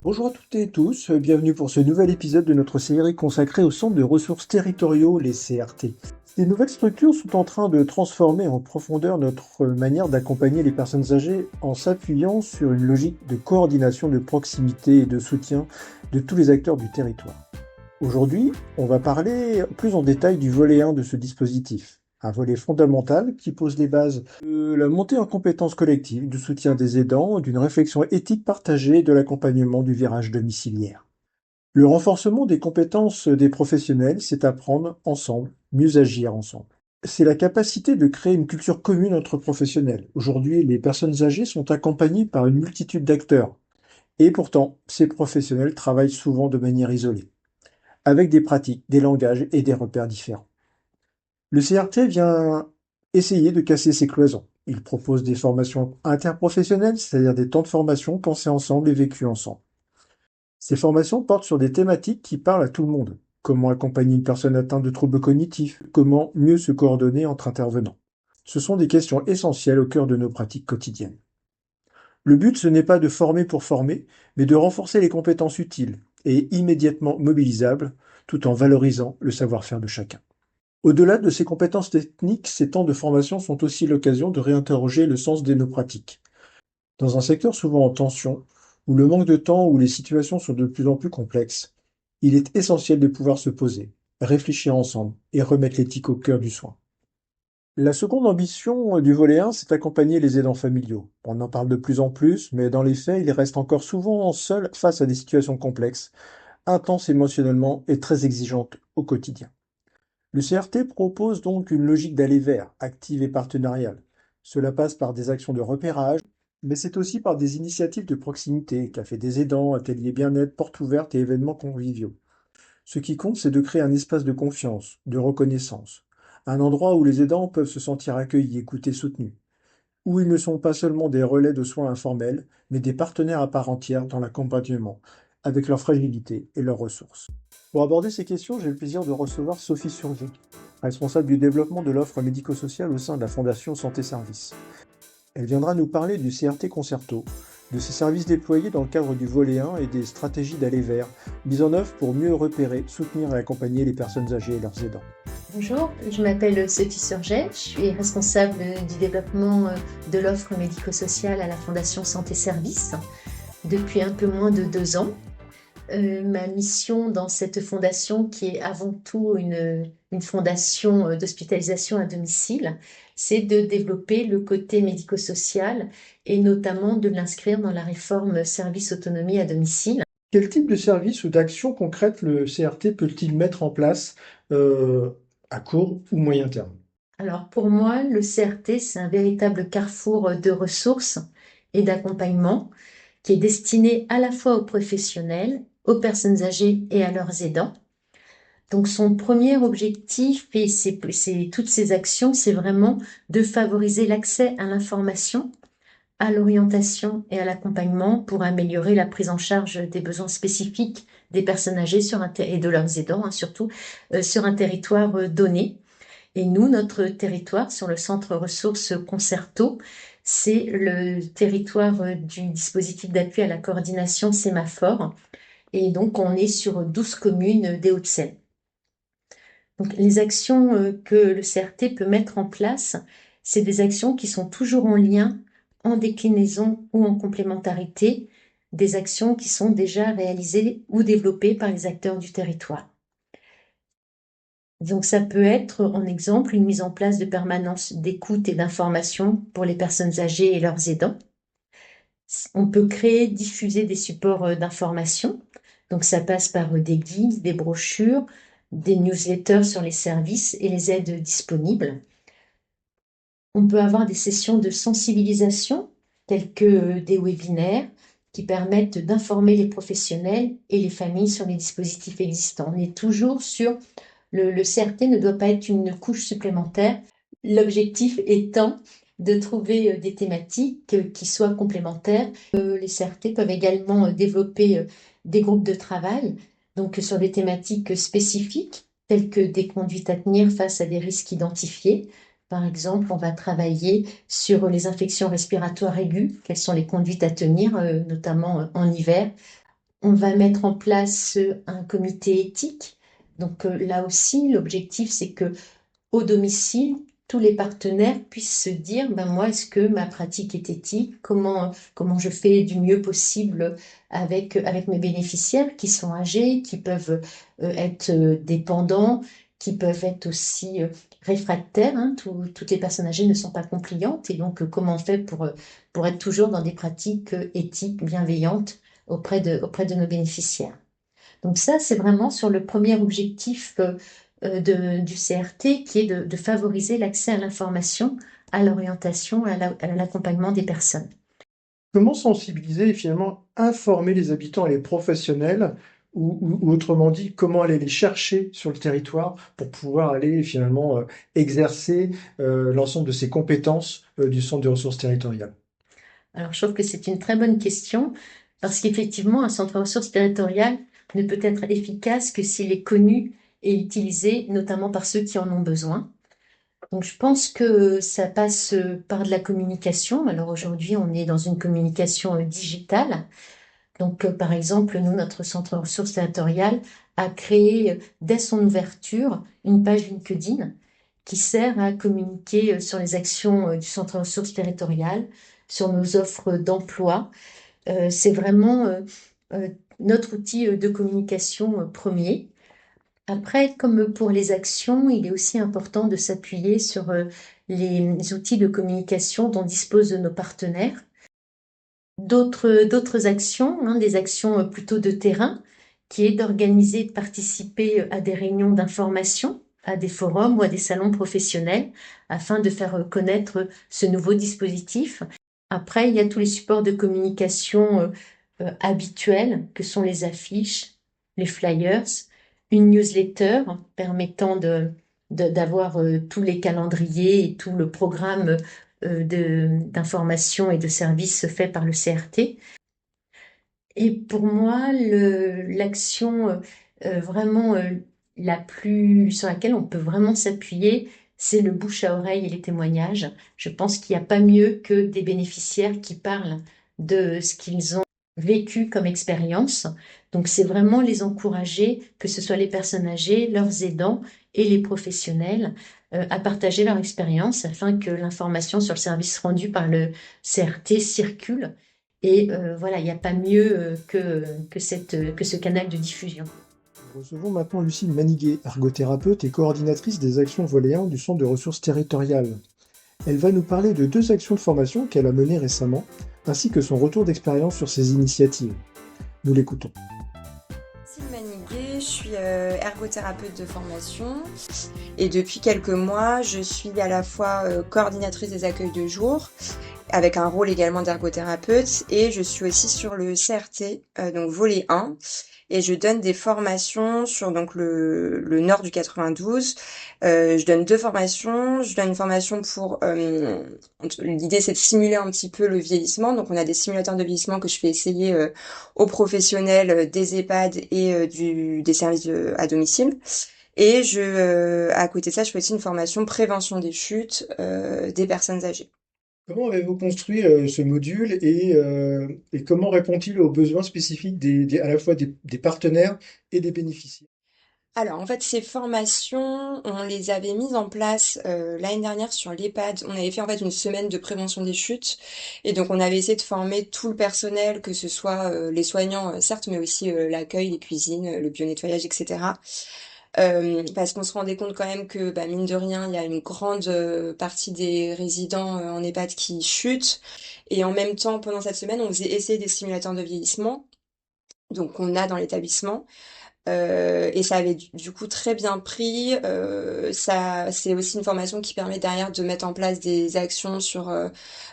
Bonjour à toutes et tous, bienvenue pour ce nouvel épisode de notre série consacrée aux centres de ressources territoriaux, les CRT. Ces nouvelles structures sont en train de transformer en profondeur notre manière d'accompagner les personnes âgées en s'appuyant sur une logique de coordination, de proximité et de soutien de tous les acteurs du territoire. Aujourd'hui, on va parler plus en détail du volet 1 de ce dispositif. Un volet fondamental qui pose les bases de la montée en compétences collectives, du soutien des aidants, d'une réflexion éthique partagée et de l'accompagnement du virage domiciliaire. Le renforcement des compétences des professionnels, c'est apprendre ensemble, mieux agir ensemble. C'est la capacité de créer une culture commune entre professionnels. Aujourd'hui, les personnes âgées sont accompagnées par une multitude d'acteurs. Et pourtant, ces professionnels travaillent souvent de manière isolée, avec des pratiques, des langages et des repères différents. Le CRT vient essayer de casser ces cloisons. Il propose des formations interprofessionnelles, c'est-à-dire des temps de formation pensés ensemble et vécus ensemble. Ces formations portent sur des thématiques qui parlent à tout le monde. Comment accompagner une personne atteinte de troubles cognitifs? Comment mieux se coordonner entre intervenants? Ce sont des questions essentielles au cœur de nos pratiques quotidiennes. Le but, ce n'est pas de former pour former, mais de renforcer les compétences utiles et immédiatement mobilisables, tout en valorisant le savoir-faire de chacun. Au-delà de ces compétences techniques, ces temps de formation sont aussi l'occasion de réinterroger le sens de nos pratiques. Dans un secteur souvent en tension, où le manque de temps, où les situations sont de plus en plus complexes, il est essentiel de pouvoir se poser, réfléchir ensemble et remettre l'éthique au cœur du soin. La seconde ambition du volet 1, c'est accompagner les aidants familiaux. On en parle de plus en plus, mais dans les faits, ils restent encore souvent seuls face à des situations complexes, intenses émotionnellement et très exigeantes au quotidien. Le CRT propose donc une logique d'aller vers, active et partenariale. Cela passe par des actions de repérage, mais c'est aussi par des initiatives de proximité, café des aidants, ateliers bien-être, portes ouvertes et événements conviviaux. Ce qui compte, c'est de créer un espace de confiance, de reconnaissance, un endroit où les aidants peuvent se sentir accueillis, écoutés, soutenus, où ils ne sont pas seulement des relais de soins informels, mais des partenaires à part entière dans l'accompagnement, avec leurs fragilités et leurs ressources. Pour aborder ces questions, j'ai le plaisir de recevoir Sophie Surgé, responsable du développement de l'offre médico-sociale au sein de la Fondation Santé Service. Elle viendra nous parler du CRT Concerto, de ses services déployés dans le cadre du volet 1 et des stratégies d'aller vers, mises en œuvre pour mieux repérer, soutenir et accompagner les personnes âgées et leurs aidants. Bonjour, je m'appelle Sophie Surget, je suis responsable du développement de l'offre médico-sociale à la Fondation Santé Service depuis un peu moins de 2 ans. Ma mission dans cette fondation, qui est avant tout une fondation d'hospitalisation à domicile, c'est de développer le côté médico-social et notamment de l'inscrire dans la réforme service autonomie à domicile. Quel type de service ou d'action concrète le CRT peut-il mettre en place euh, à court ou moyen terme? Alors pour moi, le CRT, c'est un véritable carrefour de ressources et d'accompagnement qui est destiné à la fois aux professionnels, aux personnes âgées et à leurs aidants. Donc son premier objectif et toutes ces actions, c'est vraiment de favoriser l'accès à l'information, à l'orientation et à l'accompagnement pour améliorer la prise en charge des besoins spécifiques des personnes âgées et de leurs aidants, surtout sur un territoire donné. Et nous, notre territoire sur le centre ressources Concerto, c'est le territoire du dispositif d'appui à la coordination sémaphore. Et donc, on est sur 12 communes des Hauts-de-Seine. Donc, les actions que le CRT peut mettre en place, c'est des actions qui sont toujours en lien, en déclinaison ou en complémentarité, des actions qui sont déjà réalisées ou développées par les acteurs du territoire. Donc ça peut être, en exemple, une mise en place de permanence d'écoute et d'information pour les personnes âgées et leurs aidants. On peut créer, diffuser des supports d'information. Donc ça passe par des guides, des brochures, des newsletters sur les services et les aides disponibles. On peut avoir des sessions de sensibilisation, telles que des webinaires, qui permettent d'informer les professionnels et les familles sur les dispositifs existants. On est toujours sur le CRT ne doit pas être une couche supplémentaire. L'objectif étant de trouver des thématiques qui soient complémentaires. Les CRT peuvent également développer des groupes de travail, donc sur des thématiques spécifiques, telles que des conduites à tenir face à des risques identifiés. Par exemple, on va travailler sur les infections respiratoires aiguës, quelles sont les conduites à tenir, notamment en hiver. On va mettre en place un comité éthique. Donc là aussi, l'objectif, c'est que au domicile, tous les partenaires puissent se dire, ben moi, est-ce que ma pratique est éthique? Comment je fais du mieux possible avec mes bénéficiaires qui sont âgés, qui peuvent être dépendants, qui peuvent être aussi réfractaires, hein. Toutes les personnes âgées ne sont pas compliantes. Et donc, comment on fait pour être toujours dans des pratiques éthiques, bienveillantes auprès de nos bénéficiaires? Donc ça, c'est vraiment sur le premier objectif du CRT, qui est de favoriser l'accès à l'information, à l'orientation, à l'accompagnement des personnes. Comment sensibiliser et finalement informer les habitants et les professionnels, ou autrement dit, comment aller les chercher sur le territoire pour pouvoir aller finalement exercer l'ensemble de ces compétences du Centre de ressources territoriales? Alors, je trouve que c'est une très bonne question, parce qu'effectivement, un centre de ressources territoriales ne peut être efficace que s'il est connu et utilisé, notamment par ceux qui en ont besoin. Donc, je pense que ça passe par de la communication. Alors aujourd'hui, on est dans une communication digitale. Donc, par exemple, nous, notre centre de ressources territoriales a créé, dès son ouverture, une page LinkedIn qui sert à communiquer sur les actions du centre de ressources territoriales, sur nos offres d'emploi. C'est vraiment euh, notre outil de communication premier. Après, comme pour les actions, il est aussi important de s'appuyer sur les outils de communication dont disposent nos partenaires. D'autres actions, hein, des actions plutôt de terrain, qui est d'organiser, de participer à des réunions d'information, à des forums ou à des salons professionnels, afin de faire connaître ce nouveau dispositif. Après, il y a tous les supports de communication habituels, que sont les affiches, les flyers, une newsletter permettant d'avoir tous les calendriers et tout le programme d'information et de services fait par le CRT. Et pour moi, l'action vraiment sur laquelle on peut vraiment s'appuyer, c'est le bouche à oreille et les témoignages. Je pense qu'il n'y a pas mieux que des bénéficiaires qui parlent de ce qu'ils ont vécu comme expérience. Donc c'est vraiment les encourager, que ce soit les personnes âgées, leurs aidants et les professionnels, à partager leur expérience afin que l'information sur le service rendu par le CRT circule. Et voilà, il n'y a pas mieux que ce canal de diffusion. Nous recevons maintenant Lucille Maniguet, ergothérapeute et coordinatrice des actions volet 1 du Centre de ressources territoriales. Elle va nous parler de 2 actions de formation qu'elle a menées récemment, ainsi que son retour d'expérience sur ces initiatives. Nous l'écoutons. Lucille Maniguet, je suis ergothérapeute de formation et depuis quelques mois, je suis à la fois coordinatrice des accueils de jour avec un rôle également d'ergothérapeute et je suis aussi sur le CRT, donc volet 1 et je donne des formations sur donc le nord du 92. Je donne 2 formations. Je donne une formation pour l'idée c'est de simuler un petit peu le vieillissement. Donc on a des simulateurs de vieillissement que je fais essayer aux professionnels des EHPAD et des services à domicile. Et à côté de ça, je fais aussi une formation prévention des chutes des personnes âgées. Comment avez-vous construit ce module et comment répond-il aux besoins spécifiques à la fois des partenaires et des bénéficiaires? Alors, en fait, ces formations, on les avait mises en place l'année dernière sur l'EHPAD. On avait fait en fait une semaine de prévention des chutes. Et donc, on avait essayé de former tout le personnel, que ce soit les soignants, certes, mais aussi l'accueil, les cuisines, le bio-nettoyage, etc. Parce qu'on se rendait compte quand même que, bah, mine de rien, il y a une grande partie des résidents en EHPAD qui chutent. Et en même temps, pendant cette semaine, on faisait essayer des simulateurs de vieillissement. Donc, on a dans l'établissement. Et ça avait du coup très bien pris. C'est aussi une formation qui permet derrière de mettre en place des actions sur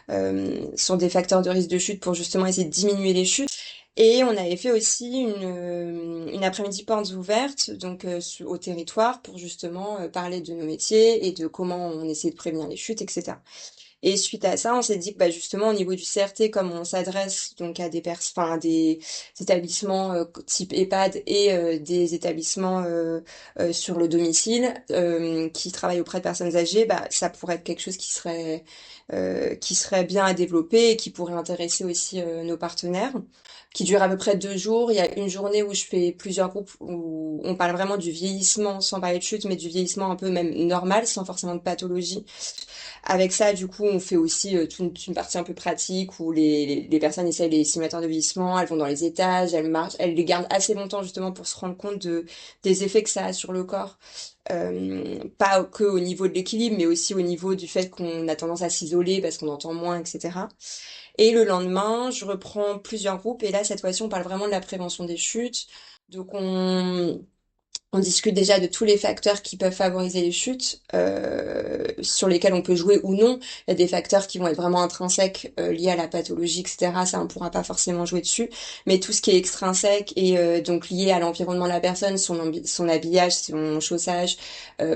des facteurs de risque de chute pour justement essayer de diminuer les chutes. Et on avait fait aussi une après-midi portes ouvertes donc au territoire pour justement parler de nos métiers et de comment on essaie de prévenir les chutes, etc. Et suite à ça, on s'est dit que bah, justement au niveau du CRT, comme on s'adresse donc à des établissements type EHPAD et des établissements sur le domicile qui travaillent auprès de personnes âgées, bah, ça pourrait être quelque chose qui serait bien à développer et qui pourrait intéresser aussi nos partenaires, qui dure à peu près 2 jours. Il y a une journée où je fais plusieurs groupes où on parle vraiment du vieillissement, sans parler de chute, mais du vieillissement un peu même normal, sans forcément de pathologie. Avec ça, du coup, on fait aussi toute une partie un peu pratique où les personnes essayent les simulateurs de vieillissement, elles vont dans les étages, elles marchent, elles les gardent assez longtemps justement pour se rendre compte des effets que ça a sur le corps. Pas que au niveau de l'équilibre, mais aussi au niveau du fait qu'on a tendance à s'isoler parce qu'on entend moins, etc. Et le lendemain, je reprends plusieurs groupes et là, cette fois-ci, on parle vraiment de la prévention des chutes. Donc, on discute déjà de tous les facteurs qui peuvent favoriser les chutes, sur lesquels on peut jouer ou non. Il y a des facteurs qui vont être vraiment intrinsèques, liés à la pathologie, etc. Ça, on pourra pas forcément jouer dessus. Mais tout ce qui est extrinsèque et donc lié à l'environnement de la personne, son habillage, son chaussage,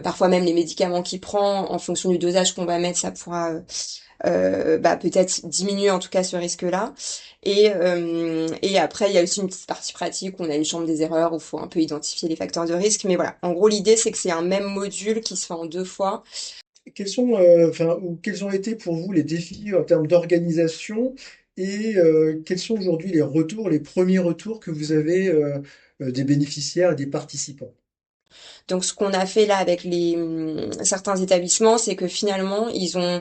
parfois même les médicaments qu'il prend, en fonction du dosage qu'on va mettre, ça pourra bah, peut-être diminuer en tout cas ce risque-là. Et après, il y a aussi une petite partie pratique où on a une chambre des erreurs où il faut un peu identifier les facteurs de risque. Mais voilà, en gros, l'idée, c'est que c'est un même module qui se fait en 2 fois. Quels ont été pour vous les défis en termes d'organisation et quels sont aujourd'hui les premiers retours que vous avez des bénéficiaires et des participants? Donc, ce qu'on a fait là avec certains établissements, c'est que finalement, ils ont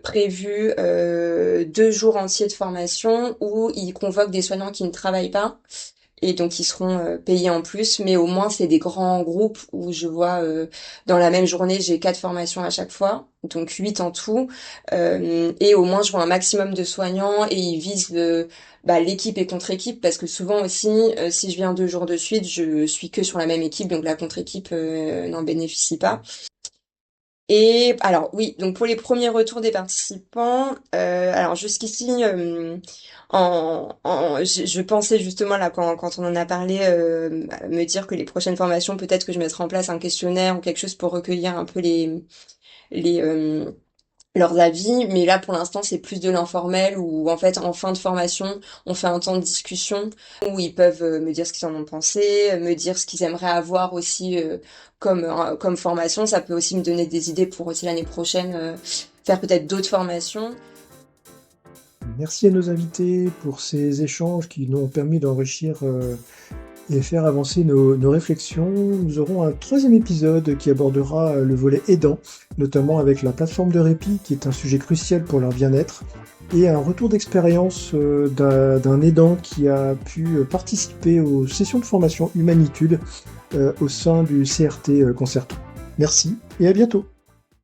prévu 2 jours entiers de formation où ils convoquent des soignants qui ne travaillent pas et donc ils seront payés en plus, mais au moins c'est des grands groupes où je vois dans la même journée j'ai 4 formations à chaque fois, donc 8 en tout, et au moins je vois un maximum de soignants et ils visent bah, l'équipe et contre-équipe parce que souvent aussi si je viens 2 jours de suite je suis que sur la même équipe donc la contre-équipe n'en bénéficie pas. Et alors oui, donc pour les premiers retours des participants, alors jusqu'ici, je pensais justement là quand on en a parlé, me dire que les prochaines formations, peut-être que je mettrai en place un questionnaire ou quelque chose pour recueillir un peu les leurs avis, mais là pour l'instant c'est plus de l'informel où en fait en fin de formation on fait un temps de discussion où ils peuvent me dire ce qu'ils en ont pensé, me dire ce qu'ils aimeraient avoir aussi comme formation. Ça peut aussi me donner des idées pour aussi l'année prochaine faire peut-être d'autres formations. Merci à nos invités pour ces échanges qui nous ont permis d'enrichir et faire avancer nos réflexions. Nous aurons un troisième épisode qui abordera le volet aidant, notamment avec la plateforme de répit qui est un sujet crucial pour leur bien-être, et un retour d'expérience d'un aidant qui a pu participer aux sessions de formation Humanitude au sein du CRT Concerto. Merci et à bientôt.